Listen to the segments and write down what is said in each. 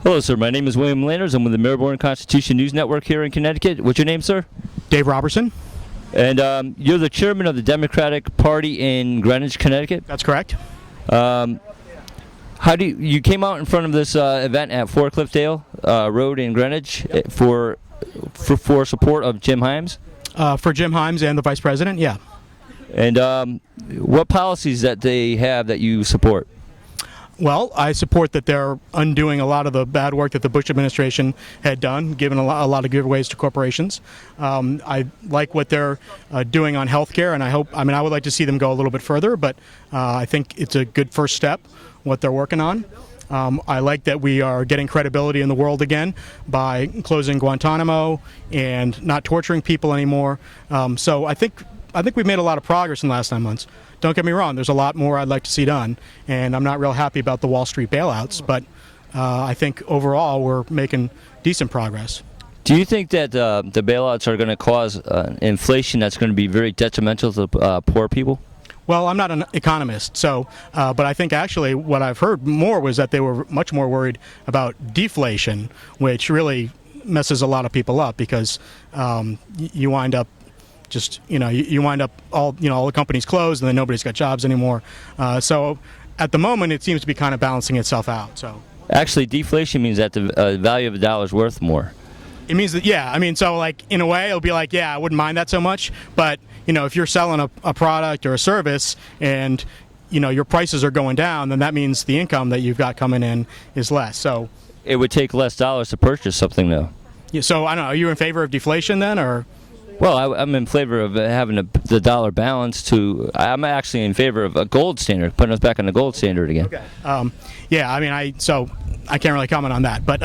Hello, sir. My name is William Landers. I'm with the Maryborn Constitution News Network here in Connecticut. What's your name, sir? Dave Robertson. And you're the chairman of the Democratic Party in Greenwich, Connecticut? That's correct. How do you came out in front of this event at 4 Cliffdale Road in Greenwich for support of Jim Himes? For Jim Himes and the Vice President, yeah. And what policies that they have that you support? Well, I support that they're undoing a lot of the bad work that the Bush administration had done, giving a lot of giveaways to corporations. I like what they're doing on health care, and I would like to see them go a little bit further, but I think it's a good first step, what they're working on. I like that we are getting credibility in the world again by closing Guantanamo and not torturing people anymore. So I think we've made a lot of progress in the last 9 months. Don't get me wrong, there's a lot more I'd like to see done, and I'm not real happy about the Wall Street bailouts, but I think overall we're making decent progress. Do you think that the bailouts are going to cause inflation that's going to be very detrimental to poor people? Well, I'm not an economist, but I think actually what I've heard more was that they were much more worried about deflation, which really messes a lot of people up because you wind up you wind up all the companies closed and then nobody's got jobs anymore. So at the moment it seems to be kind of balancing itself out. So actually, deflation means that the value of the dollar is worth more. It means that, yeah. I mean, so like in a way it'll be like, yeah, I wouldn't mind that so much. But if you're selling a product or a service and your prices are going down, then that means the income that you've got coming in is less. So it would take less dollars to purchase something, though. Yeah, so I don't know. Are you in favor of deflation then, or? Well, I'm in favor of having the dollar balance I'm actually in favor of a gold standard, putting us back on the gold standard again. Okay. Yeah, I mean, I can't really comment on that. But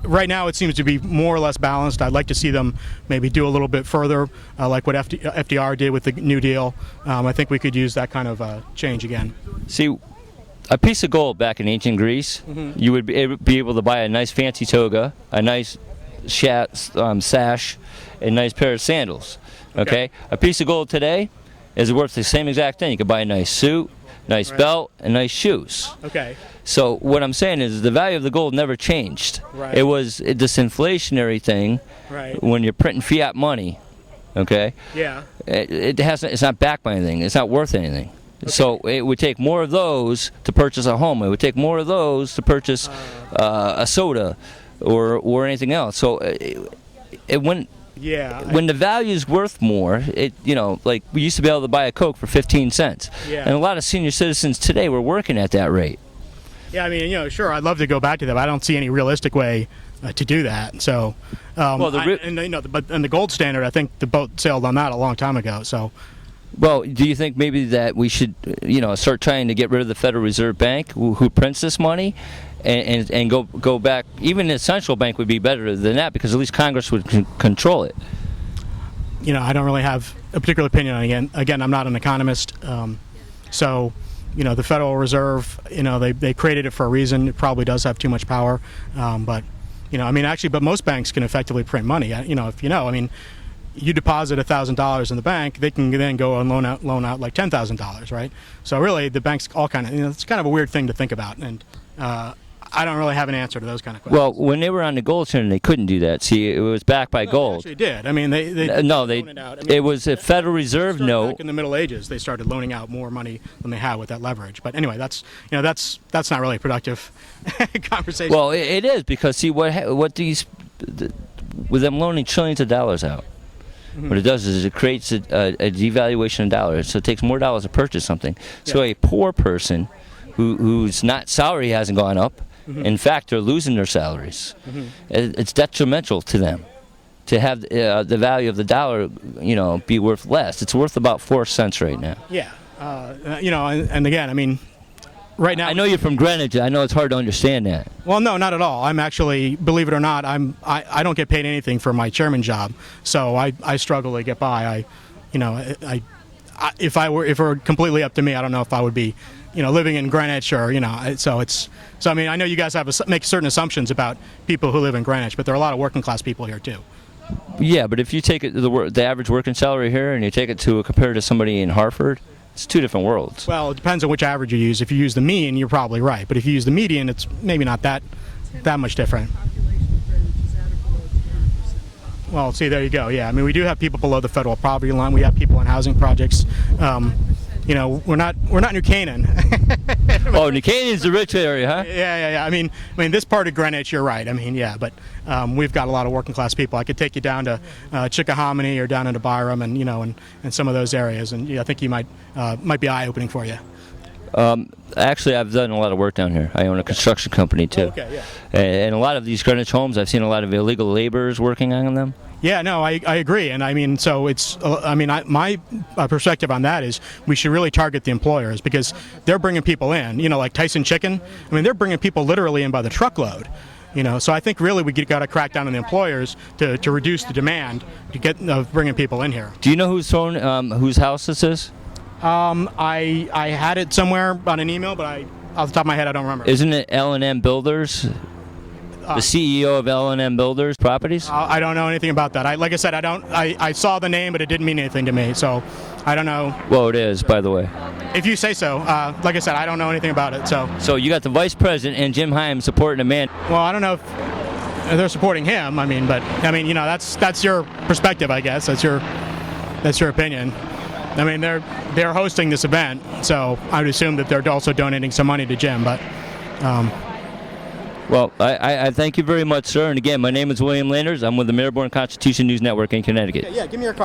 right now it seems to be more or less balanced. I'd like to see them maybe do a little bit further, like what FDR did with the New Deal. I think we could use that kind of change again. See, a piece of gold back in ancient Greece, you would be able to buy a nice fancy toga, a nice sash, a nice pair of sandals. Okay? A piece of gold today is worth the same exact thing. You could buy a nice suit, nice belt, and nice shoes. Okay. So what I'm saying is the value of the gold never changed. Right. It was this inflationary thing. Right. When you're printing fiat money. Okay. Yeah. It's not backed by anything. It's not worth anything. Okay. So it would take more of those to purchase a home. It would take more of those to purchase a soda or anything else. So when the value is worth more, like we used to be able to buy a Coke for 15 cents. Yeah. And a lot of senior citizens today were working at that rate. Yeah, I mean, sure, I'd love to go back to that, but I don't see any realistic way to do that. So, but the gold standard, I think the boat sailed on that a long time ago. So, well, do you think maybe that we should, start trying to get rid of the Federal Reserve Bank, who prints this money, and go back? Even the central bank would be better than that because at least Congress would control it. I don't really have a particular opinion on it. Again, I'm not an economist, so. The Federal Reserve, they created it for a reason. It probably does have too much power, but most banks can effectively print money. You deposit $1,000 in the bank, they can then go and loan out like $10,000, right? So really, the banks all kind of, it's kind of a weird thing to think about, and I don't really have an answer to those kind of questions. Well, when they were on the gold standard, they couldn't do that. See, it was backed by gold. They actually did. I mean, they it out. It was a Federal Reserve note. Back in the Middle Ages, they started loaning out more money than they had with that leverage. But anyway, that's not really a productive conversation. Well, it is because see with them loaning trillions of dollars out. What it does is it creates a devaluation of dollars, so it takes more dollars to purchase something. So a poor person whose salary hasn't gone up, in fact, they're losing their salaries. It's detrimental to them to have the value of the dollar, be worth less. It's worth about 4 cents right now. Yeah, and again, I mean, right now. I know you're from Greenwich. I know it's hard to understand that. Well, no, not at all. I'm actually, believe it or not, I don't get paid anything for my chairman job, so I struggle to get by. If it were completely up to me, I don't know if I would be, living in Greenwich or, so I mean, I know you guys make certain assumptions about people who live in Greenwich, but there are a lot of working class people here too. Yeah, but if you take it the average working salary here and you take it compared to somebody in Hartford, it's two different worlds. Well, it depends on which average you use. If you use the mean, you're probably right, but if you use the median, it's maybe not that that much different. Well, see, there you go. Yeah, I mean, we do have people below the federal poverty line. We have people in housing projects. We're not New Canaan. Oh, New Canaan's the rich area, huh? Yeah. I mean, this part of Greenwich, you're right. I mean, yeah, but we've got a lot of working class people. I could take you down to Chickahominy or down into Byram, and and some of those areas, and I think you might be eye opening for you. Actually, I've done a lot of work down here. I own a construction company too. Okay, yeah. And a lot of these Greenwich homes, I've seen a lot of illegal laborers working on them. Yeah, no, I agree, and I mean, so it's, my perspective on that is we should really target the employers, because they're bringing people in, like Tyson Chicken. I mean, they're bringing people literally in by the truckload. So I think really we got to crack down on the employers to reduce the demand to get bringing people in here. Do you know whose house this is? I had it somewhere on an email, but off the top of my head, I don't remember. Isn't it L&M Builders? The CEO of L&M Builders Properties? I don't know anything about that. Like I said, I saw the name, but it didn't mean anything to me, so I don't know. Well, it is, by the way. If you say so. Like I said, I don't know anything about it, so. So you got the vice president and Jim Himes supporting a man. Well, I don't know if they're supporting him. That's your perspective, I guess. That's your opinion. I mean, they're hosting this event, so I would assume that they're also donating some money to Jim, but. Well, I thank you very much, sir. And again, my name is William Landers. I'm with the Melbourne Constitution News Network in Connecticut. Yeah, give me your card.